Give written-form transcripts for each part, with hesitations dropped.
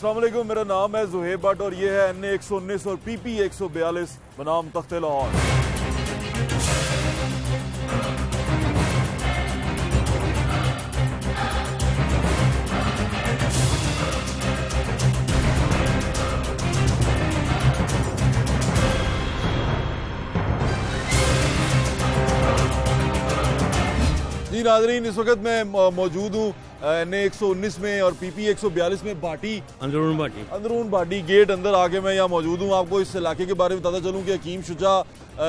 अस्सलाम वालेकुम, मेरा नाम है ज़ुहैब भट्ट और ये है NA 119 और PP 142 बनाम तख्ते लाहौर। जी नाज़रीन, इस वक्त मैं मौजूद हूँ NA 119 में और PP 142 में भाटी अंदरून भाटी गेट अंदर आके मैं यहाँ मौजूद हूँ। आपको इस इलाके के बारे में बताता चलूँ कि हकीम शुजा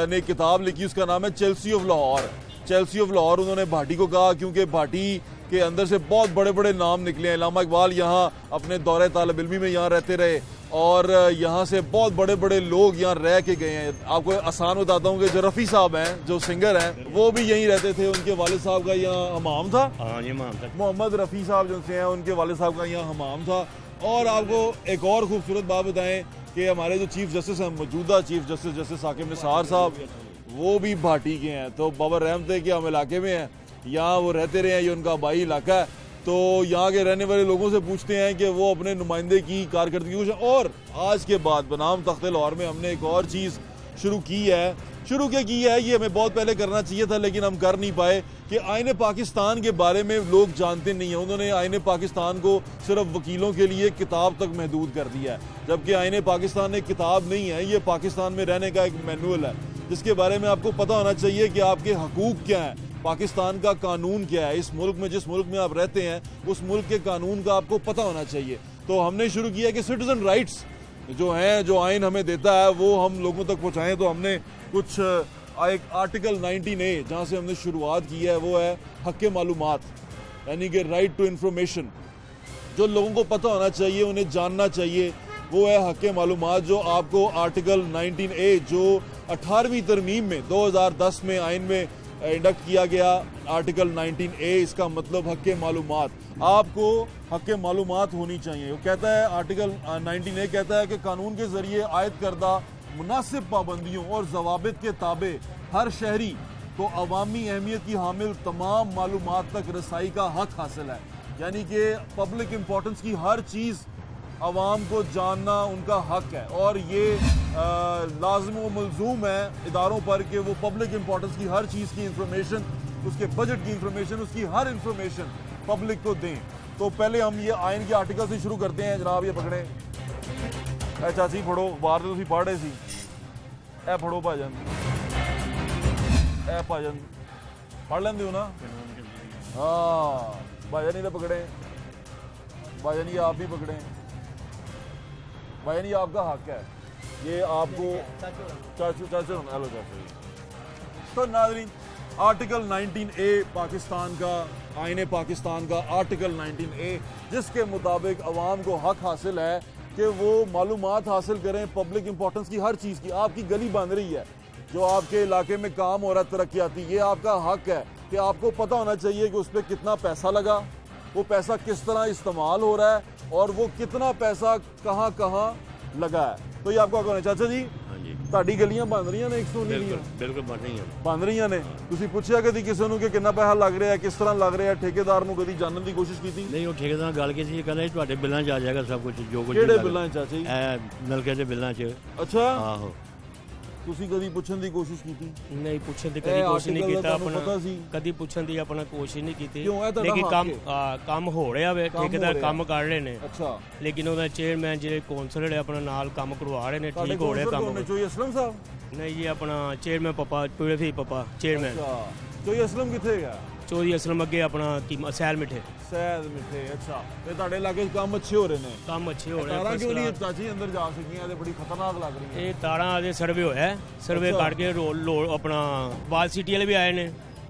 ने एक किताब लिखी, उसका नाम है Chelsea of Lahore. Chelsea of Lahore उन्होंने भाटी को कहा क्योंकि भाटी के अंदर से बहुत बड़े बड़े नाम निकले हैं। इल्लामा इकबाल यहाँ अपने दौरे तालिब इल्मी में यहाँ रहते रहे और यहाँ से बहुत बड़े बड़े लोग यहाँ रह के गए हैं। आपको आसान बताता हूँ कि जो रफ़ी साहब हैं, जो सिंगर हैं, वो भी यहीं रहते थे। उनके वालिद साहब का यहाँ हमाम था। हाँ, ये हमाम था। मोहम्मद रफ़ी साहब जो हैं, उनके वालिद साहब का यहाँ हमाम था। और आपको एक और खूबसूरत बात बताएं कि हमारे जो चीफ जस्टिस हैं, मौजूदा चीफ जस्टिस साकिब निसार साहब, वो भी भाटी के हैं। तो बाबर रहम थे कि हम इलाके में हैं, यहाँ वो रहते रहे हैं, ये उनका आबाई इलाका है। तो यहाँ के रहने वाले लोगों से पूछते हैं कि वो अपने नुमाइंदे की कारकर्दगी। और आज के बाद बनाम तख्ते लाहौर में हमने एक और चीज़ शुरू की है, ये हमें बहुत पहले करना चाहिए था लेकिन हम कर नहीं पाए, कि आईने पाकिस्तान के बारे में लोग जानते नहीं हैं। उन्होंने आईने पाकिस्तान को सिर्फ वकीलों के लिए किताब तक महदूद कर दिया है, जबकि आईने पाकिस्तान एक किताब नहीं है, ये पाकिस्तान में रहने का एक मैनुअल है जिसके बारे में आपको पता होना चाहिए कि आपके हकूक़ क्या हैं, पाकिस्तान का कानून क्या है। इस मुल्क में, जिस मुल्क में आप रहते हैं, उस मुल्क के कानून का आपको पता होना चाहिए। तो हमने शुरू किया कि सिटीजन राइट्स जो हैं, जो आइन हमें देता है, वो हम लोगों तक पहुंचाएं। तो हमने कुछ एक आर्टिकल 19A जहां से हमने शुरुआत की है, वो है हक़ मालूमात, यानी कि राइट टू इंफॉर्मेशन। जो लोगों को पता होना चाहिए, उन्हें जानना चाहिए, वो है हक़ मालूमात, जो आपको आर्टिकल 19A जो 18वीं तरमीम में 2010 में आइन में इंडक्ट किया गया, आर्टिकल 19A, इसका मतलब हक़ मालूमात। आपको हक़ मालूमात होनी चाहिए। वो कहता है, आर्टिकल 19A कहता है कि कानून के जरिए आयद करदा मुनासिब पाबंदियों और जवाबित के ताबे हर शहरी को अवामी अहमियत की हामिल तमाम मालूमात तक रसाई का हक हासिल है। यानी कि पब्लिक इंपॉर्टेंस की हर चीज़ अवाम को जानना उनका हक है, और ये लाज़िम व मलज़ूम है इदारों पर कि वो पब्लिक इंपॉर्टेंस की हर चीज़ की इंफॉर्मेशन, उसके बजट की इंफॉर्मेशन, उसकी हर इंफॉर्मेशन पब्लिक को दें। तो पहले हम ये आइन के आर्टिकल से शुरू करते हैं। जनाब ये पकड़े, ए चाची फड़ो, बाहर तो तुम पढ़ रहे सी, ए फड़ो भाजन, ए भाजन पढ़ लेंदे हो ना? हाँ भाजन, ये पकड़े भाजन, ये आप भी पकड़े भाजन, ये आपका हक है, ये आपको चाचू हेलो चाचू। तो नाज़रीन, आर्टिकल 19A पाकिस्तान का, आईने पाकिस्तान का आर्टिकल 19A, जिसके मुताबिक अवाम को हक हासिल है कि वो मालूमात हासिल करें पब्लिक इंपॉर्टेंस की हर चीज़ की। आपकी गली बन रही है, जो आपके इलाके में काम हो रहा है तरक्याती, ये आपका हक है कि आपको पता होना चाहिए कि उस पर कितना पैसा लगा, वो पैसा किस तरह इस्तेमाल हो रहा है, और वो कितना पैसा कहाँ कहाँ लगा है। तो ये आपको कहना चाचा जी, ਤੁਹਾਡੀ ਗਲੀਆਂ ਬਣ ਰਹੀਆਂ ਨੇ 119 ਬਿਲਕੁਲ ਬਣ ਰਹੀਆਂ ਨੇ। ਤੁਸੀਂ ਪੁੱਛਿਆ ਕਦੀ ਕਿਸੇ ਨੂੰ ਕਿ ਕਿੰਨਾ ਪੈਸਾ ਲੱਗ ਰਿਹਾ, ਕਿਸ ਤਰ੍ਹਾਂ ਲੱਗ ਰਿਹਾ? ਠੇਕੇਦਾਰ ਨੂੰ ਕਦੀ ਜਾਣਨ ਦੀ ਕੋਸ਼ਿਸ਼ ਕੀਤੀ? ਨਹੀਂ, ਉਹ ਠੇਕੇਦਾਰ ਨਾਲ ਗੱਲ ਕੀਤੀ, ਕਹਿੰਦਾ ਤੁਹਾਡੇ ਬਿੱਲਾਂ 'ਚ ਆ ਜਾਏਗਾ ਸਭ ਕੁਝ, ਜੋ ਕੁਝ। ਕਿਹੜੇ ਬਿੱਲਾਂ 'ਚ ਚਾਚਾ ਜੀ? ਇਹ ਨਲਕੇ ਦੇ ਬਿੱਲਾਂ 'ਚ। ਅੱਛਾ, ਆਹੋ। ਤੁਸੀਂ ਕਦੀ ਪੁੱਛਣ ਦੀ ਕੋਸ਼ਿਸ਼ ਕੀਤੀ? ਨਹੀਂ, ਪੁੱਛਣ ਦੀ ਕਦੀ ਕੋਸ਼ਿਸ਼ ਨਹੀਂ ਕੀਤਾ ਆਪਣਾ, ਕਦੀ ਪੁੱਛਣ ਦੀ ਆਪਣਾ ਕੋਸ਼ਿਸ਼ ਨਹੀਂ ਕੀਤੀ। ਲੇਕਿਨ ਕੰਮ ਹੋ ਰਿਹਾ ਵੇ, ਠੇਕੇਦਾਰ ਕੰਮ ਕਰ ਰਹੇ ਨੇ। ਅੱਛਾ, ਲੇਕਿਨ ਉਹਦਾ ਚੇਅਰਮੈਨ ਜਿਹੜੇ ਕੌਂਸਲਰ ਆਪਣੇ ਨਾਲ ਕੰਮ ਕਰਵਾ ਰਹੇ ਨੇ, ਠੀਕ ਹੋ ਰਿਹਾ ਕੰਮ। ਚੋਈ ਅਸਲਮ ਸਾਹਿਬ? ਨਹੀਂ ਜੀ, ਆਪਣਾ ਚੇਅਰਮੈਨ ਪਪਾ ਪੂਰੇ ਸੀ, ਪਪਾ ਚੇਅਰਮੈਨ। ਚੋਈ ਅਸਲਮ ਕਿੱਥੇ ਹੈਗਾ? ਚੋਈ ਅਸਲਮ ਅੱਗੇ ਆਪਣਾ ਸੈਲ ਮਿੱਠੇ। ਸੈਲ ਮਿੱਠੇ, ਅੱਛਾ। ਤੇ ਤੁਹਾਡੇ ਇਲਾਕੇ 'ਚ ਕੰਮ ਅੱਛੇ ਹੋ ਰਹੇ ਨੇ? ਕੰਮ ਅੱਛੇ ਹੋ ਰਹੇ ਨੇ। ਤਾਰਾਂ ਕਿਉਂ ਨਹੀਂ ਚਾਚੀ ਅੰਦਰ ਜਾ ਸਕੀਆਂ? ਤੇ ਬੜੀ ਖਤਰਨਾਕ ਲੱਗ ਰਹੀ ਹੈ। ਇਹ ਤਾਰਾਂ ਅਜੇ ਸਰਵੇ ਹੋਇਆ, ਸਰਵੇ ਕੱਢ ਕੇ ਰੋਲ ਆਪਣਾ ਵਾਲ ਸਿਟੀ ਵਾਲੇ ਵੀ ਆਏ ਨੇ,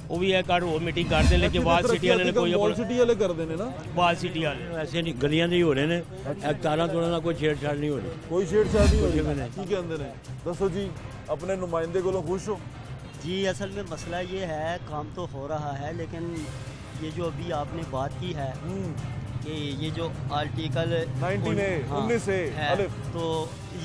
ਉਹ ਵੀ ਇਹ ਕੱਢ ਹੋਰ ਮੀਟਿੰਗ ਕਰਦੇ, ਲੇਕਿਨ ਵਾਲ ਸਿਟੀ ਵਾਲੇ ਨੇ ਕੋਈ ਵਾਲ ਸਿਟੀ ਵਾਲੇ ਕਰਦੇ ਨੇ ਨਾ, ਵਾਲ ਸਿਟੀ ਵਾਲੇ ਐਸੇ ਨਹੀਂ, ਗਲੀਆਂ ਦੇ ਹੀ ਹੋ ਰਹੇ ਨੇ। ਇਹ ਤਾਰਾਂ ਤੋੜਨ ਦਾ ਕੋਈ ਛੇੜਛਾੜ ਨਹੀਂ ਹੋ ਰਹੀ, ਕੋਈ ਛੇੜਛਾੜ नहीं हो रही। ਕੀ ਕਹਿੰਦੇ ਨੇ? ਦੱਸੋ ਜੀ, अपने नुमाइंदे को खुश हो? जी, असल में मसला ये है, काम तो हो रहा है, लेकिन ये जो अभी आपने बात की है कि ये जो आर्टिकल 19A है, तो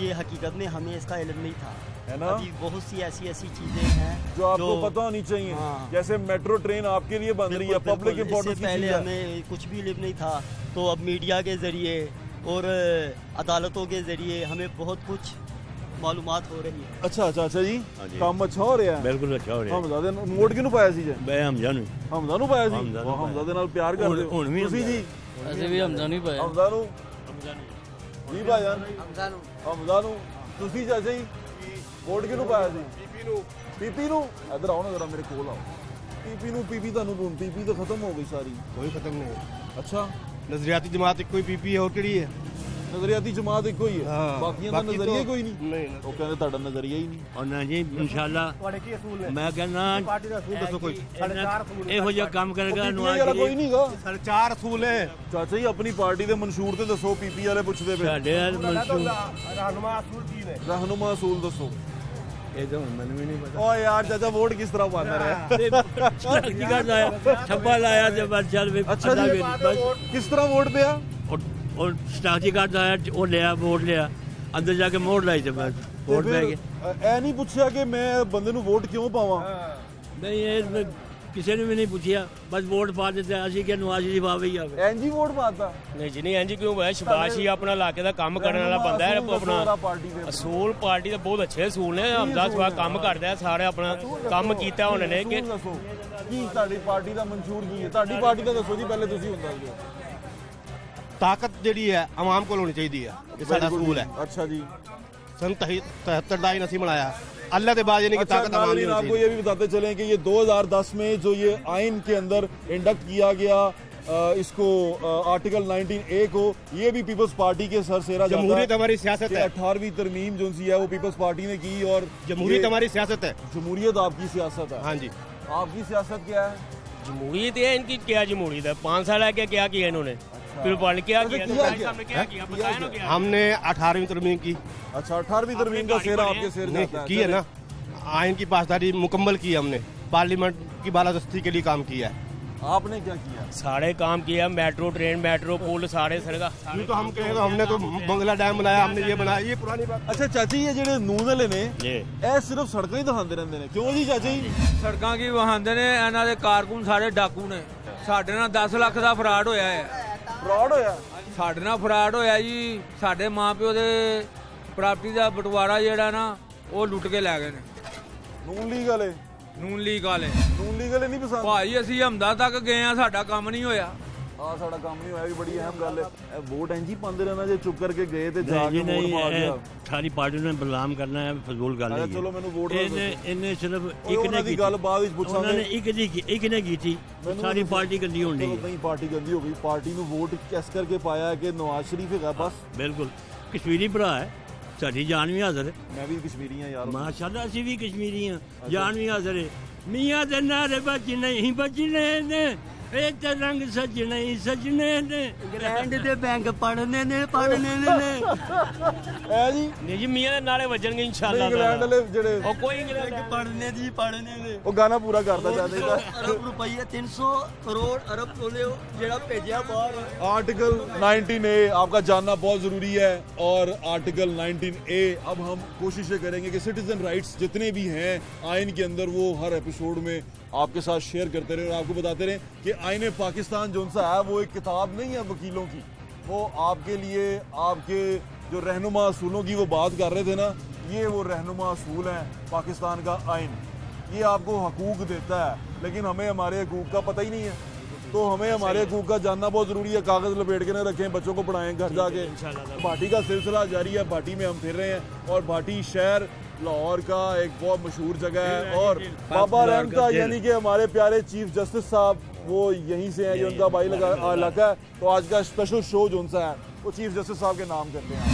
ये हकीकत में हमें इसका इल्म नहीं था, है ना? अभी बहुत सी ऐसी चीजें हैं जो आपको पता होनी चाहिए। हाँ। जैसे मेट्रो ट्रेन आपके लिए बन रही है, पब्लिक इंपॉर्टेंस की पहले हमें कुछ भी इल्म नहीं था, तो अब मीडिया के जरिए और अदालतों के ज़रिए हमें बहुत कुछ मालूमात हो रही है। अच्छा जी काम अच्छा हो रहा है, बिल्कुल अच्छा हो रहा है। हमजा दे वोट किनु पाया सी जे? मैं हमजा नु पाया सी। हमजा दे नाल प्यार करदे हो ਤੁਸੀਂ ਜੀ? ਅਸੀਂ ਵੀ ਹਮਜ਼ਾ ਨਹੀਂ ਪਾਇਆ। हमजा नु जी भाईजान हमजा नु ਤੁਸੀਂ ਚਾਚਾ ਜੀ ਵੋਟ ਕਿਨੂੰ ਪਾਇਆ ਸੀ? ਪੀਪੀ ਨੂੰ। ਇੱਧਰ ਆਓ ਨਾ ਜਰਾ ਮੇਰੇ ਕੋਲ ਆਓ। ਪੀਪੀ ਨੂੰ ਪੀਪੀ ਤੁਹਾਨੂੰ ਹੁਣ ਪੀਪੀ ਤਾਂ ਖਤਮ ਹੋ ਗਈ ਸਾਰੀ। कोई खत्म नहीं है। अच्छा नजरियाती जमात कोई पीपी है और केड़ी है? ਨਜ਼ਰੀਆਤੀ ਜਮਾਤ ਇੱਕੋ ਹੀ ਹੈ, ਬਾਕੀਆਂ ਦਾ ਨਜ਼ਰੀਆ ਕੋਈ ਨਹੀਂ। नहीं ਉਹ ਕਹਿੰਦੇ ਤੁਹਾਡਾ ਨਜ਼ਰੀਆ ਹੀ ਨਹੀਂ। और ना जी इंशाल्लाह ਤੁਹਾਡੇ ਕੀ ਅਸੂਲ ਨੇ? मैं कहना ਪਾਰਟੀ ਦਾ ਅਸੂਲ ਦੱਸੋ ਕੋਈ। ਇਹੋ ਜਿਹਾ ਕੰਮ ਕਰੇਗਾ ਪੀਪੀ ਨਵਾਜ਼ ਵਾਲਾ ਕੋਈ ਜੀ ਨਹੀਂਗਾ। ਸਾਡੇ 4 ਅਸੂਲ ਹੈ। ਚਾਚਾ ਜੀ ਆਪਣੀ ਪਾਰਟੀ ਦੇ ਮਨਸ਼ੂਰ ਤੇ ਦੱਸੋ, ਪੀਪੀ ਵਾਲੇ ਪੁੱਛਦੇ ਪਏ। ਸਾਡੇ ਮਨਸੂਬ रहनुमा असूल की ने? ਰਹਿਨੁਮਾ ਅਸੂਲ ਦੱਸੋ। ਇਹ ਤਾਂ ਹੁਣ ਮੈਨੂੰ ਵੀ ਨਹੀਂ ਪਤਾ। ਓ ਯਾਰ ਚਾਚਾ ਵੋਟ ਕਿਸ ਤਰ੍ਹਾਂ ਪਾਉਂਦਾ ਰਿਹਾ? ਕੀ ਕਰਦਾ ਹੈ ਠੱਪਾ ਲਾਇਆ ਤੇ ਬਸ ਚੱਲ ਵੀ ਅੱਛਾ ਜੀ ਬਸ ਕਿਸ ਤਰ੍ਹਾਂ ਵੋਟ ਪਿਆ? और स्टाची कार्ड आया वो लिया वोट लिया अंदर जाके मोड़ लाई थे बस वोट पे गए। ਇਹ ਨਹੀਂ ਪੁੱਛਿਆ ਕਿ ਮੈਂ ਬੰਦੇ ਨੂੰ ਵੋਟ ਕਿਉਂ ਪਾਵਾਂ? नहीं ये किसी ने भी नहीं पूछा, बस वोट पा देते असि के नवाज जी पावे ही आवे। ਐਨਜੀ ਵੋਟ ਪਾਤਾ? नहीं जी नहीं इंज क्यों है, शबाश ही अपना इलाके का काम करने वाला बंदा है। अपना ਪਾਰਟੀ ਦੇ असूल पार्टी ਦੇ बहुत अच्छे असूल ने, हमदा सवा काम करदा है सारे अपना ਕੰਮ ਕੀਤਾ ਉਹਨਾਂ ਨੇ ਕਿ ਦੱਸੋ ਕੀ ਤੁਹਾਡੀ ਪਾਰਟੀ ਦਾ ਮਨਸ਼ੂਰ ਕੀ ਹੈ? ਤੁਹਾਡੀ ਪਾਰਟੀ ਦਾ ਦੱਸੋ ਜੀ ਪਹਿਲੇ ਤੁਸੀਂ ਹੁੰਦਾ ਜੀ। ਤਾਕਤ ਜਿਹੜੀ ਹੈ ਆਵਾਮ ਕੋਲ ਹੋਣੀ ਚਾਹੀਦੀ ਹੈ, ਇਹ ਸਾਡਾ ਅਸੂਲ ਹੈ। अच्छा जी सन 73 ਦਾ ਹੀ ਅਸੀਂ ਬਣਾਇਆ अल्लाह के बाद, यानी कि ताकत आवाम की होनी आपको चाहिए। ये भी बताते चलें कि ये 2010 में जो ये आइन के अंदर इंडक्ट किया गया इसको आर्टिकल 19A को, ये भी पीपल्स पार्टी के सर सेरा जाता है। जमहूरियत हमारी सियासत है। 18वीं तरमीम जो सी है वो पीपल्स पार्टी ने की और जमहूरियत हमारी सियासत है। जमहूरियत आपकी सियासत है? हाँ जी। आपकी सियासत क्या है? जमहूरियत है इनकी, क्या जमहूरियत है? 5 साल है क्या किया इन्होंने? फिर पढ़ क्या किया? हमने 18वीं तरमीम की। अच्छा 18वीं तरमीम का सेरा आपके सिर जाता है? की है ना, आइन की पासदारी मुकम्मल की हमने, पार्लियामेंट की बालादस्ती के लिए काम किया है। आपने क्या किया? सारे काम किया, मेट्रो ट्रेन, मेट्रो पुल सारे सरगा। ये तो हम कहेंगे हमने तो बंगला डैम बनाया, हमने ये बनाया, ये पुरानी बात। अच्छा चाची ये ਜਿਹੜੇ ਨੂਨ ਵਾਲੇ ਨੇ ਇਹ ਸਿਰਫ ਸੜਕਾਂ ਹੀ ਦਿਖਾਉਂਦੇ ਰਹਿੰਦੇ ਨੇ, ਕਿਉਂ ਜੀ ਚਾਚਾ ਜੀ? ਸੜਕਾਂ ਕੀ ਵਹਾਉਂਦੇ ਨੇ, ਇਹਨਾਂ ਦੇ ਕਾਰਕੁਨ ਸਾਰੇ ਡਾਕੂ ਨੇ। ਸਾਡੇ ਨਾਲ 10 ਲੱਖ ਦਾ ਫਰਾਡ ਹੋਇਆ ਹੈ। ਫਰਾਡ ਹੋਇਆ? ਸਾਡੇ ਨਾਲ ਫਰਾਡ ਹੋਇਆ ਜੀ। ਸਾਡੇ ਮਾਪਿਓ ਦੇ ਪ੍ਰਾਪਰਟੀ ਦਾ ਬਟਵਾਰਾ ਜਿਹੜਾ ਨਾ ਉਹ ਲੁੱਟ ਕੇ ਲੈ ਗਏ ਨੇ। ਨੂਨ ਲੀਗ ਵਾਲੇ? ਨੂਨ ਲੀਗ ਵਾਲੇ। ਨੂਨ ਲੀਗ ਵਾਲੇ ਨਹੀਂ ਪਸੰਦ? ਭਾਈ ਅਸੀਂ ਹਮਦਾ ਤੱਕ ਗਏ ਆ, ਸਾਡਾ ਕੰਮ ਨਹੀਂ ਹੋਇਆ। ਆ ਸਾਡਾ ਕੰਮ ਨਹੀਂ ਹੋਇਆ ਵੀ ਬੜੀ ਅਹਿਮ ਗੱਲ ਹੈ। ਇਹ ਵੋਟ ਇੰਜੀ ਪਾਉਂਦੇ ਰਹਿਣਾ ਜੇ ਚੁੱਪ ਕਰਕੇ ਗਏ ਤੇ ਜਾ ਕੇ ਵੋਟ ਪਾ ਗਿਆ। ਸਾਰੀ ਪਾਰਟੀ ਨੂੰ ਬਦਨਾਮ ਕਰਨਾ ਹੈ, ਫਜ਼ੂਲ ਗੱਲ ਹੈ। ਚਲੋ ਮੈਨੂੰ ਵੋਟ ਇਹਨੇ ਸਿਰਫ ਇੱਕ ਨੇ ਦੀ ਗੱਲ ਬਾਅਦ ਵਿੱਚ ਪੁੱਛਾਂਗੇ। ਉਹਨਾਂ ਨੇ ਇੱਕ ਨੇ ਕੀਤੀ, ਸਾਰੀ ਪਾਰਟੀ ਗੰਦੀ ਹੋਣੀ ਹੈ। ਨਹੀਂ ਪਾਰਟੀ ਗੰਦੀ ਹੋ ਗਈ। ਪਾਰਟੀ ਨੂੰ ਵੋਟ ਕਿਸ ਕਰਕੇ ਪਾਇਆ ਕਿ ਨਵਾਜ਼ ਸ਼ਰੀਫ ਹੈਗਾ ਬਸ? ਬਿਲਕੁਲ ਕਸ਼ਮੀਰੀ ਭਰਾ ਹੈ, ਸਾਡੀ ਜਾਨ ਵੀ ਹਾਜ਼ਰ ਹੈ। ਮੈਂ ਵੀ ਕਸ਼ਮੀਰੀ ਹਾਂ ਯਾਰ, ਮਾਸ਼ਾਅੱਲਾ ਅਸੀਂ ਵੀ ਕਸ਼ਮੀਰੀ ਹਾਂ, ਜਾਨ ਵੀ ਹਾਜ਼ਰ ਹੈ। ਮੀਆਂ ਦੇ ਨਾਰੇ ਬਚ ਨਹੀਂ ਬਚਨੇ ਨੇ, ਇਹ ਤੇ ਰੰਗ ਸਜਣੇ ਸਜਣੇ ਨੇ, ਇੰਗਲੈਂਡ ਦੇ ਬੈਂਕ ਪੜਨੇ ਨੇ ਐ ਜੀ। ਨਹੀਂ ਜੀ ਮੀਆਂ ਦੇ ਨਾਰੇ ਵੱਜਣਗੇ ਇਨਸ਼ਾਅੱਲਾ। ਇੰਗਲੈਂਡ ਵਾਲੇ ਜਿਹੜੇ ਉਹ ਕੋਈ ਇੰਗਲੈਂਡ पढ़ने जी पढ़ने ने ਉਹ ਗਾਣਾ ਪੂਰਾ ਕਰਦਾ ਜਾਂਦੇ ਦਾ। अरब रुपये 300 करोड़ अरब तोले जेड़ा भेजा बाहर। आर्टिकल 19A आपका जानना बहुत जरूरी है। और आर्टिकल 19A अब हम कोशिशें करेंगे कि सिटीजन राइट्स जितने भी हैं आइन के अंदर वो हर एपिसोड में आपके साथ शेयर करते रहे और आपको बताते रहे कि आईने पाकिस्तान जो सा है वो एक किताब नहीं है वकीलों की, वो आपके लिए आपके जो रहनुमा असूलों की वो बात कर रहे थे ना, ये वो रहनुमा असूल हैं पाकिस्तान का आइन। ये आपको हकूक देता है, लेकिन हमें हमारे हकूक का पता ही नहीं है। तो हमें हमारे हकूक का जानना बहुत ज़रूरी है। कागज़ लपेट के न रखें, बच्चों को पढ़ाएं घर जाके। भाटी का सिलसिला जारी है, भाटी में हम फिर रहे हैं और भाटी शहर लाहौर का एक बहुत मशहूर जगह है। और बाबा रहमता यानी कि हमारे प्यारे चीफ जस्टिस साहब वो यहीं से हैं, ये उनका भाई इलाका है। तो आज का स्पेशल शो जो उनसा है वो चीफ जस्टिस साहब के नाम करते हैं।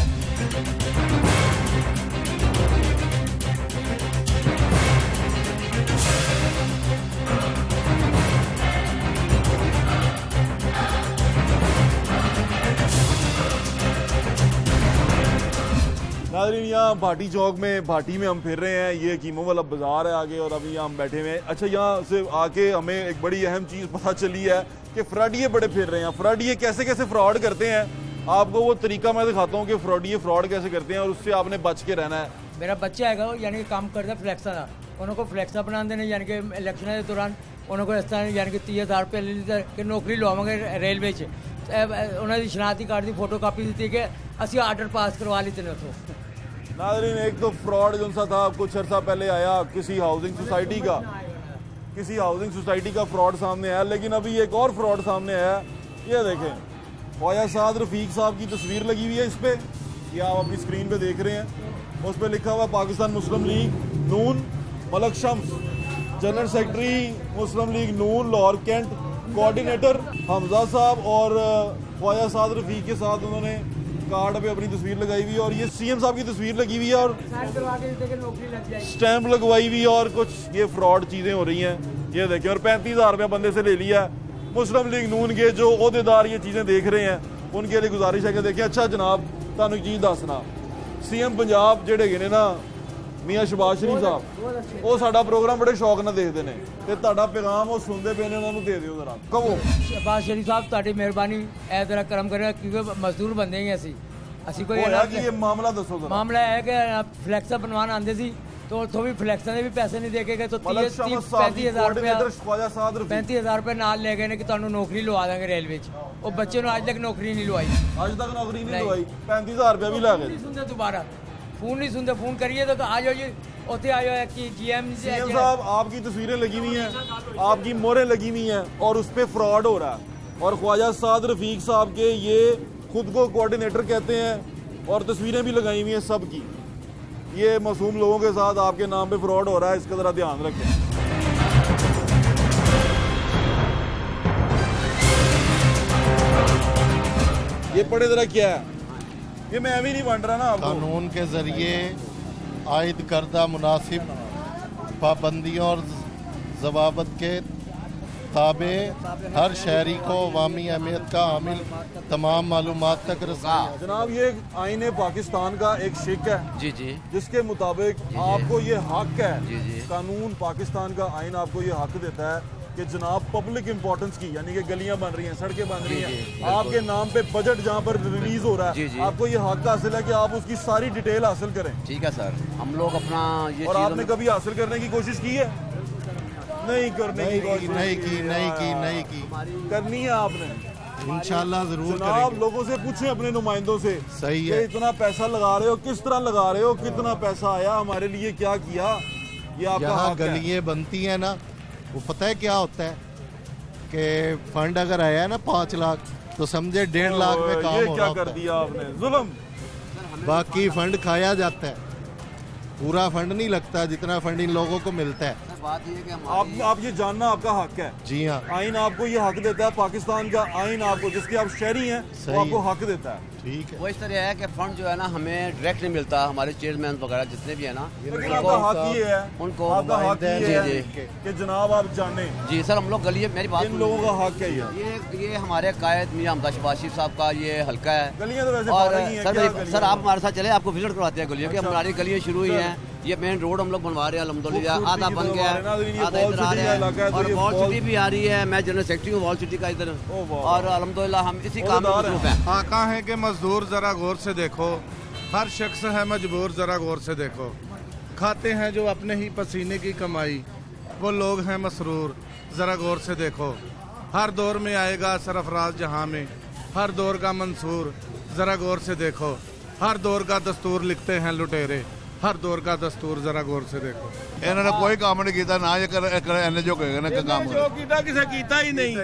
नाज़रीन यहाँ भाटी चौक में, भाटी में हम फिर रहे हैं। ये कीमों वाला बाजार है आगे और अभी यहाँ हम बैठे हुए हैं। अच्छा यहाँ से आके हमें एक बड़ी अहम चीज़ पता चली है कि फ्रॉडिये बड़े फिर रहे हैं। फ्रॉडिये कैसे कैसे फ्रॉड करते हैं, आपको वो तरीका मैं दिखाता हूँ कि फ्रॉडिये फ्रॉड कैसे करते हैं और उससे आपने बच के रहना है। मेरा बच्चा है यानी कि काम करता फ्लैक्सा का, उन्होंने फ्लैक्सा बना देने यानी कि इलेक्शन के दौरान उन्होंने इस तरह यानी कि 30,000 रुपये ले लीजिए कि नौकरी लवावे रेलवे च, ਉਹਨਾਂ ਦੀ ਸ਼ਨਾਖਤੀ ਕਾਰਡ ਦੀ ਫੋਟੋ ਕਾਪੀ ਦਿੱਤੀ कि ਅਸੀਂ ਆਰਡਰ ਪਾਸ करवा लेते ने उतो। नाज़रीन, एक तो फ्रॉड जो सा था कुछ अर्सा पहले आया किसी हाउसिंग सोसाइटी का फ्रॉड सामने आया, लेकिन अभी एक और फ्रॉड सामने आया। ये देखें, ख्वाजा साद रफीक साहब की तस्वीर लगी हुई है इस पर, ये आप अपनी स्क्रीन पे देख रहे हैं। उस पर लिखा हुआ पाकिस्तान मुस्लिम लीग नून मलक शम्स, जनरल सेक्रेटरी मुस्लिम लीग नून लाहौर कैंट, कोऑर्डिनेटर हमजा साहब, और ख्वाजा साद रफीक के साथ उन्होंने कार्ड पे अपनी तस्वीर लगाई हुई है, और ये सीएम साहब की तस्वीर लगी हुई है और स्टैंप लगवाई हुई है, और कुछ ये फ्रॉड चीज़ें हो रही हैं। ये देखें, और 35,000 रुपया बंदे से ले लिया। मुस्लिम लीग नून के जो ओहदेदार ये चीज़ें देख रहे हैं उनके लिए गुजारिश है कि देखें, अच्छा जनाब तुहानू एक चीज़ दसना, सीएम पंजाब जेडे गए ने ना मियाँ शहबाज शरीफ साहब, वो साडा प्रोग्राम बड़े शौक नाल देखते हैं, तो तुहाडा पैगाम वो सुनते पे ने, उन्होंने दे दिओ जरा कहो। शहबाज शरीफ साहब तुहाडी मेहरबानी ऐ तरह करम करे, क्योंकि मजदूर बंदे ही ਅਸੀਂ ਕੋਈ ਹੋਇਆ ਕਿ ਇਹ ਮਾਮਲਾ ਦੱਸੋ ਜ਼ਰਾ। ਮਾਮਲਾ ਹੈ ਕਿ ਫਲੈਕਸਾਂ ਬਣਵਾਉਣ ਆਉਂਦੇ ਸੀ तो उतो भी फ्लैक्सां ਦੇ ਵੀ ਪੈਸੇ ਨਹੀਂ ਦੇ ਕੇ ਗਏ, तो 35,000 रुपए ਨਾਲ ਲੈ ਗਏ ਨੇ ਕਿ ਤੁਹਾਨੂੰ ਨੌਕਰੀ ਲਵਾ ਦਾਂਗੇ ਰੇਲਵੇ 'ਚ। ਉਹ ਬੱਚੇ ਨੂੰ ਅੱਜ ਤੱਕ ਨੌਕਰੀ ਨਹੀਂ ਲਵਾਈ, ਅੱਜ ਤੱਕ ਨੌਕਰੀ ਨਹੀਂ ਲਵਾਈ, 35,000 रुपया भी ਲੈ ਗਏ। ਨਹੀਂ ਸੁਣਦੇ दोबारा, फोन नहीं सुनते, फोन करिए तो आ जाओ जी, उतने आ जाओ कि GM साहब आपकी तस्वीरें लगी हुई हैं, आपकी मोहरें लगी हुई हैं, और उस पर फ्रॉड हो रहा है। और ख्वाजा साद रफीक साहब के ये खुद को कोऑर्डिनेटर कहते हैं, और तस्वीरें भी लगाई हुई हैं सबकी। ये मासूम लोगों के साथ आपके नाम पे फ्रॉड हो रहा है, इसका जरा ध्यान रखें। ये पढ़े जरा क्या है, ये मैं भी नहीं बन रहा ना आपको। कानून के जरिए आयद करदा मुनासिब पाबंदियों और जवाबत के ताबे हर शहरी को अवामी अहमियत का हामिल तमाम मालूमात तक रसाई। जनाब ये आईन पाकिस्तान का एक शिक है जी जी, जिसके मुताबिक आपको ये हक है, जी जी, कानून पाकिस्तान का आइन आपको ये हक देता है कि जनाब पब्लिक इंपॉर्टेंस की, यानी कि गलियां बन रही हैं, सड़कें बन रही हैं, आपके नाम पे बजट जहाँ पर रिलीज हो रहा है, आपको ये हक हासिल है कि आप उसकी सारी डिटेल हासिल करें। ठीक है सर, हम लोग अपना ये, और आपने कभी हासिल करने की कोशिश की है? नहीं करने की कोशिश नहीं की करनी है आपने, इंशाल्लाह जरूर जनाब। लोगों से पूछें, अपने नुमाइंदों से, सही है, इतना पैसा लगा रहे हो, किस तरह लगा रहे हो, कितना पैसा आया, हमारे लिए क्या किया, ये आपका हक है। गलियां बनती है ना, वो पता है क्या होता है कि फंड अगर आया है ना 5 लाख तो समझे 1.5 लाख में काम हो रहा क्या कर दिया आपने, जुल्म। बाकी फंड खाया जाता है, पूरा फंड नहीं लगता जितना फंड इन लोगों को मिलता है। बात ये कि आप ये जानना आपका हक है। जी हाँ, आइन आपको ये हक देता है, पाकिस्तान का आइन आपको, जिसके आप शहरी हैं, वो आपको हक देता है। ठीक है, वो इस तरह है कि फंड जो है ना हमें डायरेक्ट नहीं मिलता, हमारे चेयरमैन वगैरह जितने भी है ना, आपका हक ये है, उनको आपका हक ये है कि जनाब आप जाने। जी सर, हम लोग गली, मेरी बात, इन लोगों का हक है ये हमारे कायद मियां हमजा शहबाज शरीफ साहब का ये हल्का है। गलियां तो वैसे और सर आप हमारे साथ चले, आपको विजिट करवाते हैं गलियों की। हमारी गलियां शुरू हुई हैं, ये मेन रोड हम लोग बनवा रहे हैं अल्हम्दुलिल्लाह, आधा बन गया है, आधा इधर आ रहा है, और वॉल सिटी भी आ रही है। मैं जनरल सेक्रेटरी हूँ वॉल सिटी का इधर, और अल्हम्दुलिल्लाह हम इसी काम में मसरूफ हैं। आका है कि मजदूर जरा गौर से देखो, हर शख्स है मजबूर, जरा गौर से देखो, खाते हैं जो अपने ही पसीने की कमाई, वो लोग हैं मसरूर, जरा गौर से देखो। हर दौर में आएगा सरफराज जहाँ में, हर दौर का मंसूर, जरा गौर से देखो। हर दौर का दस्तूर लिखते हैं लुटेरे, हर दौर का दस्तूर, जरा गौर से देखो। इन्होंने कोई काम नहीं किया, ना ये कर जो कहेगा ना काम जो कीता किसे कीता ही नहीं,